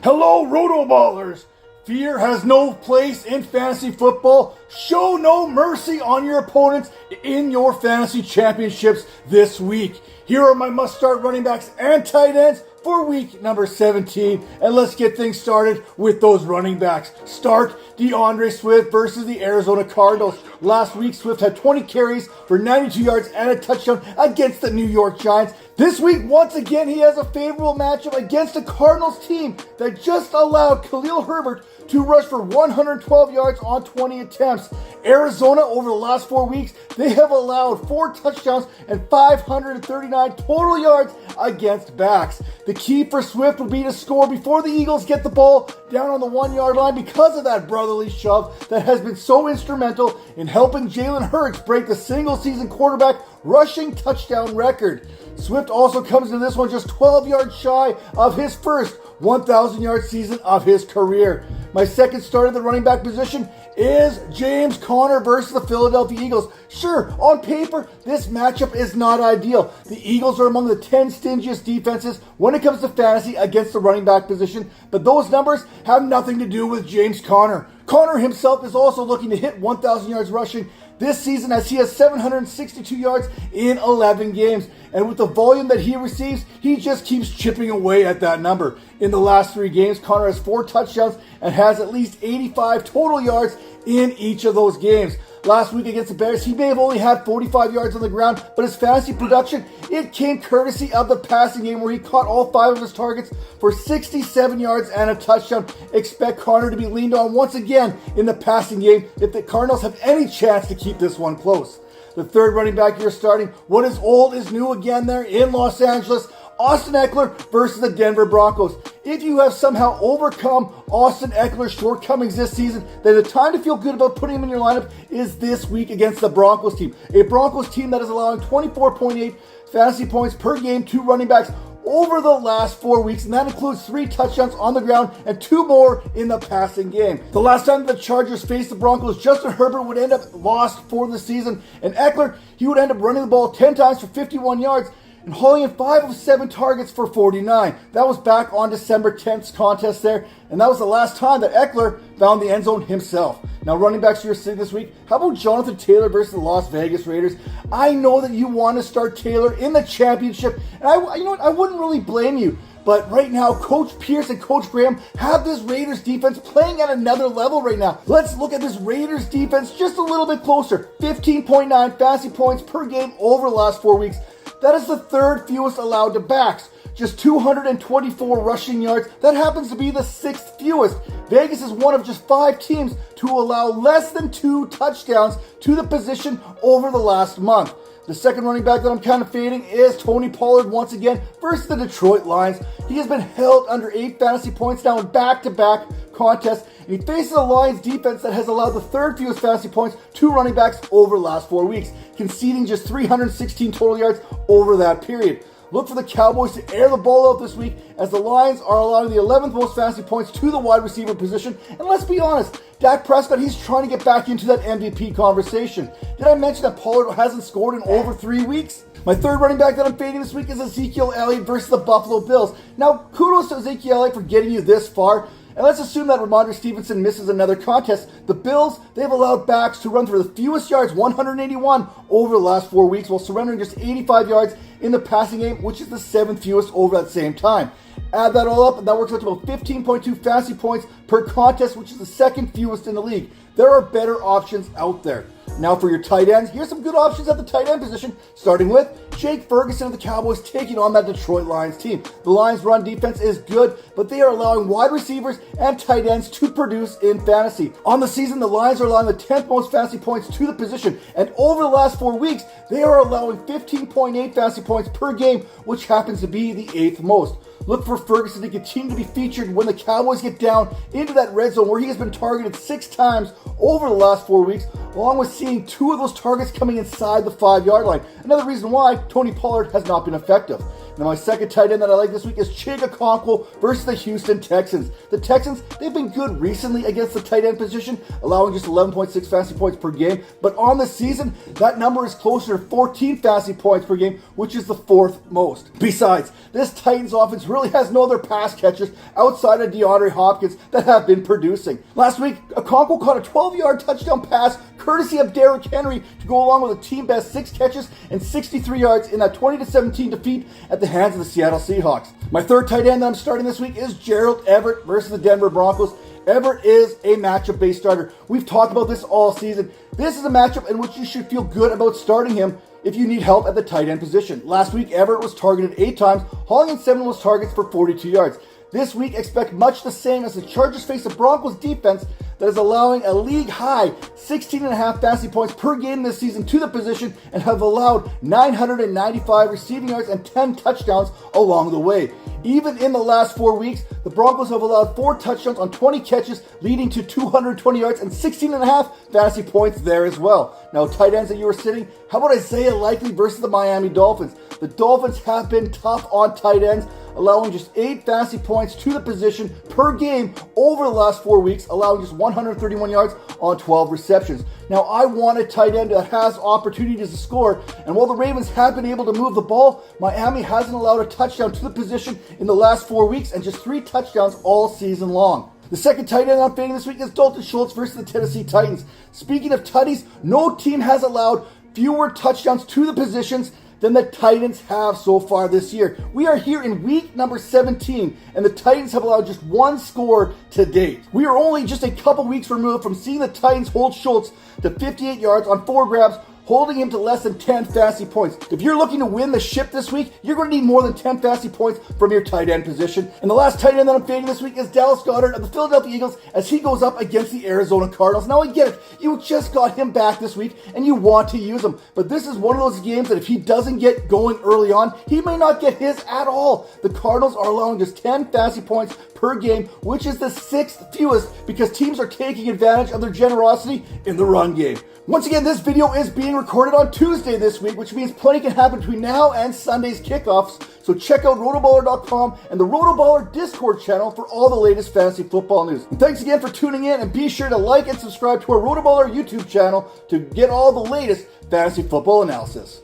Hello, RotoBallers! Fear has no place in fantasy football. Show no mercy on your opponents in your fantasy championships this week. Here are my must-start running backs and tight ends for week number 17. And let's get things started with those running backs. Start DeAndre Swift versus the Arizona Cardinals. Last week, Swift had 20 carries for 92 yards and a touchdown against the New York Giants. This week, once again, he has a favorable matchup against a Cardinals team that just allowed Khalil Herbert to rush for 112 yards on 20 attempts. Arizona, over the last 4 weeks, they have allowed 4 touchdowns and 539 total yards against backs. The key for Swift will be to score before the Eagles get the ball down on the 1-yard line because of that brotherly shove that has been so instrumental in helping Jalen Hurts break the single-season quarterback rushing touchdown record. Swift also comes into this one just 12 yards shy of his first 1,000-yard season of his career. My second start at the running back position is James Conner versus the Philadelphia Eagles. Sure, on paper, this matchup is not ideal. The Eagles are among the 10 stingiest defenses when it comes to fantasy against the running back position, but those numbers have nothing to do with James Conner. Conner himself is also looking to hit 1,000 yards rushing this season as he has 762 yards in 11 games. And with the volume that he receives, he just keeps chipping away at that number. In the last 3 games, Conner has 4 touchdowns and has at least 85 total yards in each of those games. Last week against the Bears, he may have only had 45 yards on the ground, but his fantasy production, it came courtesy of the passing game where he caught all 5 of his targets for 67 yards and a touchdown. Expect Conner to be leaned on once again in the passing game if the Cardinals have any chance to keep this one close. The third running back you're starting, what is old is new again there in Los Angeles. Austin Eckler versus the Denver Broncos. If you have somehow overcome Austin Eckler's shortcomings this season, then the time to feel good about putting him in your lineup is this week against the Broncos team. A Broncos team that is allowing 24.8 fantasy points per game to running backs over the last 4 weeks, and that includes 3 touchdowns on the ground and 2 more in the passing game. The last time the Chargers faced the Broncos, Justin Herbert would end up lost for the season, and Eckler, he would end up running the ball 10 times for 51 yards, and hauling in 5 of 7 targets for 49. That was back on December 10th's contest there, and that was the last time that Eckler found the end zone himself. Now, running backs you're sitting this week, how about Jonathan Taylor versus the Las Vegas Raiders? I know that you want to start Taylor in the championship, and I wouldn't really blame you. But right now, Coach Pierce and Coach Graham have this Raiders defense playing at another level right now. Let's look at this Raiders defense just a little bit closer. 15.9 fantasy points per game over the last 4 weeks. That is the 3rd fewest allowed to backs. Just 224 rushing yards. That happens to be the 6th fewest. Vegas is one of just 5 teams to allow less than 2 touchdowns to the position over the last month. The second running back that I'm kind of fading is Tony Pollard once again versus the Detroit Lions. He has been held under 8 fantasy points now in back-to-back contests, and he faces a Lions defense that has allowed the 3rd fewest fantasy points to running backs over the last 4 weeks, conceding just 316 total yards over that period. Look for the Cowboys to air the ball out this week as the Lions are allowing the 11th most fantasy points to the wide receiver position. And let's be honest, Dak Prescott, he's trying to get back into that MVP conversation. Did I mention that Pollard hasn't scored in over 3 weeks? My third running back that I'm fading this week is Ezekiel Elliott versus the Buffalo Bills. Now, kudos to Ezekiel Elliott for getting you this far. And let's assume that Ramondre Stevenson misses another contest. The Bills, they've allowed backs to run for the fewest yards, 181, over the last 4 weeks, while surrendering just 85 yards in the passing game, which is the 7th fewest over that same time. Add that all up, and that works out to about 15.2 fantasy points per contest, which is the 2nd fewest in the league. There are better options out there. Now for your tight ends, here's some good options at the tight end position, starting with Jake Ferguson of the Cowboys taking on that Detroit Lions team. The Lions' run defense is good, but they are allowing wide receivers and tight ends to produce in fantasy. On the season, the Lions are allowing the 10th most fantasy points to the position, and over the last 4 weeks, they are allowing 15.8 fantasy points per game, which happens to be the 8th most. Look for Ferguson to continue to be featured when the Cowboys get down into that red zone where he has been targeted 6 times over the last 4 weeks, along with seeing 2 of those targets coming inside the 5-yard line. Another reason why Tony Pollard has not been effective. Now my second tight end that I like this week is Chigakonkwo versus the Houston Texans. The Texans, they've been good recently against the tight end position, allowing just 11.6 fantasy points per game. But on the season, that number is closer to 14 fantasy points per game, which is the fourth most. Besides, this Titans offense really has no other pass catchers outside of DeAndre Hopkins that have been producing. Last week, Okonkwo caught a 12-yard touchdown pass courtesy of Derrick Henry to go along with a team-best 6 catches and 63 yards in that 20-17 defeat at the hands of the Seattle Seahawks. My third tight end that I'm starting this week is Gerald Everett versus the Denver Broncos. Everett is a matchup-based starter. We've talked about this all season. This is a matchup in which you should feel good about starting him if you need help at the tight end position. Last week, Everett was targeted 8 times, hauling in 7 of those targets for 42 yards. This week, expect much the same as the Chargers face a Broncos defense that is allowing a league-high 16.5 fantasy points per game this season to the position and have allowed 995 receiving yards and 10 touchdowns along the way. Even in the last 4 weeks, the Broncos have allowed 4 touchdowns on 20 catches, leading to 220 yards and 16.5 fantasy points there as well. Now, tight ends that you are sitting, how about Isaiah Likely versus the Miami Dolphins? The Dolphins have been tough on tight ends, allowing just 8 fantasy points to the position per game over the last 4 weeks, allowing just 131 yards on 12 receptions. Now, I want a tight end that has opportunities to score, and while the Ravens have been able to move the ball, Miami hasn't allowed a touchdown to the position in the last 4 weeks and just 3 touchdowns all season long. The second tight end I'm fading this week is Dalton Schultz versus the Tennessee Titans. Speaking of tutties, no team has allowed fewer touchdowns to the positions than the Titans have so far this year. We are here in week number 17, and the Titans have allowed just 1 score to date. We are only just a couple weeks removed from seeing the Titans hold Schultz to 58 yards on 4 grabs, holding him to less than 10 fantasy points. If you're looking to win the ship this week, you're going to need more than 10 fantasy points from your tight end position. And the last tight end that I'm fading this week is Dallas Goedert of the Philadelphia Eagles as he goes up against the Arizona Cardinals. Now, I get it. You just got him back this week and you want to use him. But this is one of those games that if he doesn't get going early on, he may not get his at all. The Cardinals are allowing just 10 fantasy points per game, which is the 6th fewest because teams are taking advantage of their generosity in the run game. Once again, this video is being recorded on Tuesday this week, which means plenty can happen between now and Sunday's kickoffs. So check out RotoBaller.com and the RotoBaller Discord channel for all the latest fantasy football news. And thanks again for tuning in, and be sure to like and subscribe to our RotoBaller YouTube channel to get all the latest fantasy football analysis.